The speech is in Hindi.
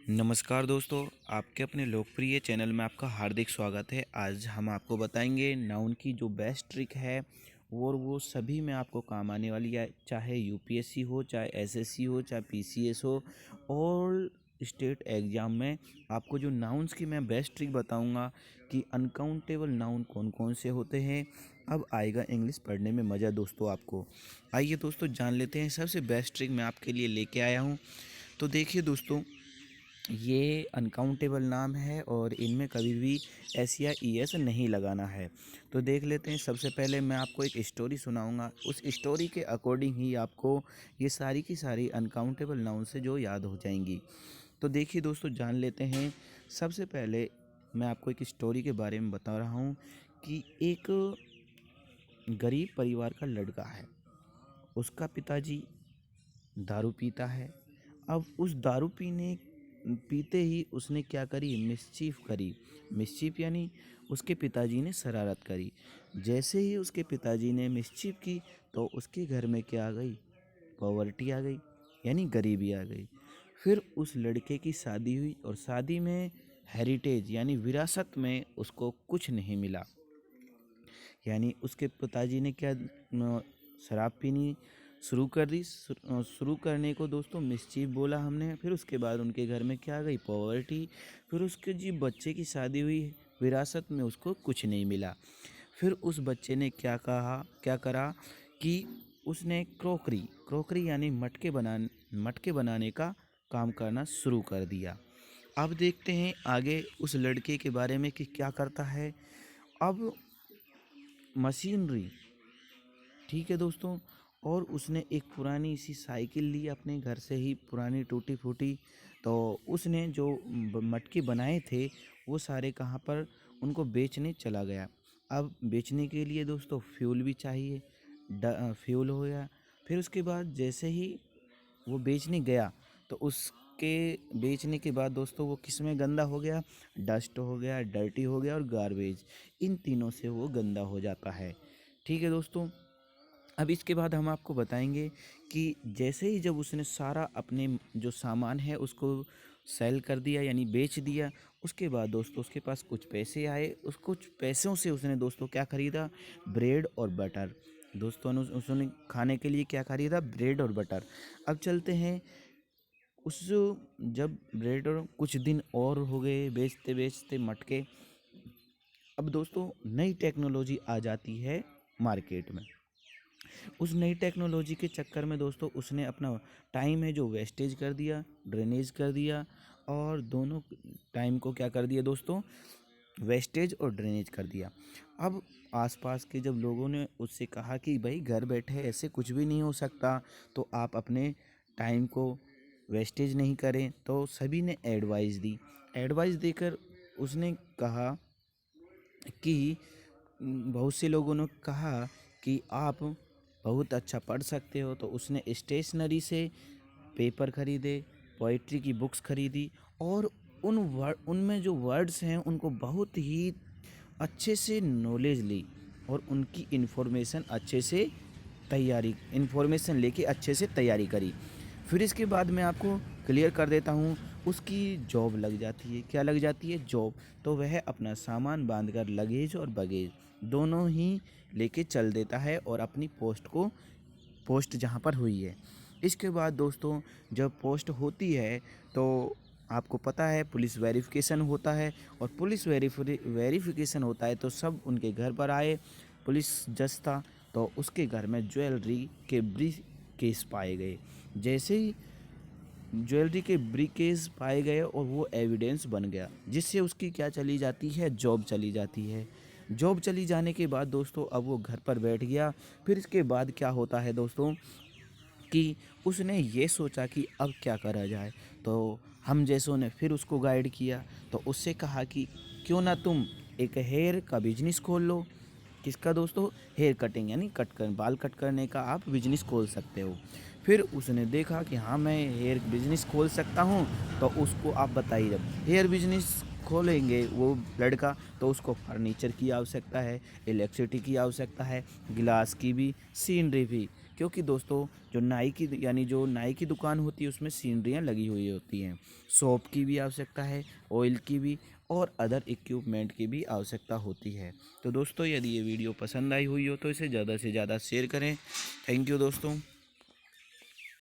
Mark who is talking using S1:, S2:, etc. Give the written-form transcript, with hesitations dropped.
S1: नमस्कार दोस्तों, आपके अपने लोकप्रिय चैनल में आपका हार्दिक स्वागत है। आज हम आपको बताएंगे नाउन की जो बेस्ट ट्रिक है और वो सभी में आपको काम आने वाली है, चाहे यूपीएससी हो, चाहे एसएससी हो, चाहे पीसीएस हो। और स्टेट एग्ज़ाम में आपको जो नाउन्स की मैं बेस्ट ट्रिक बताऊंगा कि अनकाउंटेबल नाउन कौन कौन से होते हैं। अब आएगा इंग्लिश पढ़ने में मज़ा दोस्तों आपको। आइए दोस्तों जान लेते हैं, सबसे बेस्ट ट्रिक मैं आपके लिए लेके आया हूँ। तो देखिए दोस्तों, ये अनकाउंटेबल नाम है और इनमें कभी भी एस या ई एस नहीं लगाना है। तो देख लेते हैं। सबसे पहले मैं आपको एक स्टोरी सुनाऊंगा, उस स्टोरी के अकॉर्डिंग ही आपको ये सारी की सारी अनकाउंटेबल नाउन से जो याद हो जाएंगी। तो देखिए दोस्तों, जान लेते हैं। सबसे पहले मैं आपको एक स्टोरी के बारे में बता रहा हूँ कि एक गरीब परिवार का लड़का है। उसका पिताजी दारू पीता है। अब उस दारू पीने पीते ही उसने क्या करी, मिस्चीफ करी। मिस्चीफ यानी उसके पिताजी ने शरारत करी। जैसे ही उसके पिताजी ने मिस्चीफ की तो उसके घर में क्या आ गई, पॉवर्टी आ गई, यानी गरीबी आ गई। फिर उस लड़के की शादी हुई और शादी में हेरिटेज यानी विरासत में उसको कुछ नहीं मिला। यानी उसके पिताजी ने क्या शराब पीनी शुरू कर दी। शुरू करने को दोस्तों मिस्चीफ बोला हमने। फिर उसके बाद उनके घर में क्या आ गई, पॉवर्टी। फिर उसके जी बच्चे की शादी हुई, विरासत में उसको कुछ नहीं मिला। फिर उस बच्चे ने क्या करा कि उसने क्रोकरी क्रोकरी यानी मटके बनाने का काम करना शुरू कर दिया। अब देखते हैं आगे उस लड़के के बारे में कि क्या करता है। अब मशीनरी, ठीक है दोस्तों। और उसने एक पुरानी सी साइकिल ली अपने घर से ही, पुरानी टूटी फूटी। तो उसने जो मटके बनाए थे वो सारे कहाँ पर, उनको बेचने चला गया। अब बेचने के लिए दोस्तों फ्यूल भी चाहिए। फ्यूल हो गया। फिर उसके बाद जैसे ही वो बेचने गया तो उसके बेचने के बाद दोस्तों वो किस में गंदा हो गया, डस्ट हो गया, डर्टी हो गया और गार्बेज, इन तीनों से वो गंदा हो जाता है। ठीक है दोस्तों। अब इसके बाद हम आपको बताएंगे कि जैसे ही जब उसने सारा अपने जो सामान है उसको सेल कर दिया यानी बेच दिया, उसके बाद दोस्तों उसके पास कुछ पैसे आए। उस कुछ पैसों से उसने दोस्तों क्या खरीदा, ब्रेड और बटर। दोस्तों उसने खाने के लिए क्या खरीदा, ब्रेड और बटर। अब चलते हैं उस जब ब्रेड और कुछ दिन और हो गए बेचते बेचते मटके। अब दोस्तों नई टेक्नोलॉजी आ जाती है मार्केट में। उस नई टेक्नोलॉजी के चक्कर में दोस्तों उसने अपना टाइम है जो वेस्टेज कर दिया, ड्रेनेज कर दिया। और दोनों टाइम को क्या कर दिया दोस्तों, वेस्टेज और ड्रेनेज कर दिया। अब आसपास के जब लोगों ने उससे कहा कि भाई घर बैठे ऐसे कुछ भी नहीं हो सकता, तो आप अपने टाइम को वेस्टेज नहीं करें, तो सभी ने एडवाइस दी। एडवाइस देकर उसने कहा कि बहुत से लोगों ने कहा कि आप बहुत अच्छा पढ़ सकते हो, तो उसने स्टेशनरी से पेपर खरीदे, पोइट्री की बुक्स खरीदी और उनमें जो वर्ड्स हैं उनको बहुत ही अच्छे से नॉलेज ली और उनकी इन्फॉर्मेशन लेके अच्छे से तैयारी करी। फिर इसके बाद मैं आपको क्लियर कर देता हूँ, उसकी जॉब लग जाती है। क्या लग जाती है, जॉब। तो वह अपना सामान बांधकर लगेज और बगेज दोनों ही लेके चल देता है और अपनी पोस्ट जहाँ पर हुई है। इसके बाद दोस्तों जब पोस्ट होती है तो आपको पता है पुलिस वेरिफिकेशन होता है। और पुलिस वेरिफिकेशन होता है तो सब उनके घर पर आए। पुलिस जज था तो उसके घर में ज्वेलरी के ब्रीफ केस पाए गए। जैसे ही ज्वेलरी के ब्रीकेस पाए गए और वो एविडेंस बन गया, जिससे उसकी क्या चली जाती है, जॉब चली जाती है। जॉब चली जाने के बाद दोस्तों अब वो घर पर बैठ गया। फिर इसके बाद क्या होता है दोस्तों कि उसने ये सोचा कि अब क्या करा जाए। तो हम जैसों ने फिर उसको गाइड किया। तो उससे कहा कि क्यों ना तुम एक हेयर का बिजनेस खोल लो। किसका दोस्तों, हेयर कटिंग यानी बाल कट करने का आप बिजनेस खोल सकते हो। फिर उसने देखा कि हाँ मैं हेयर बिजनेस खोल सकता हूँ। तो उसको आप बताइए, जब हेयर बिजनेस खोलेंगे वो लड़का तो उसको फर्नीचर की आवश्यकता है, इलेक्ट्रिसिटी की आवश्यकता है, गिलास की भी, सीनरी भी, क्योंकि दोस्तों जो नाई की यानी जो नाई की दुकान होती है उसमें सीनरियाँ लगी हुई होती हैं, सोप की भी आवश्यकता है, ऑयल की भी और अदर इक्विपमेंट की भी आवश्यकता होती है। तो दोस्तों यदि ये वीडियो पसंद आई हुई हो तो इसे ज़्यादा से ज़्यादा शेयर करें। थैंक यू दोस्तों।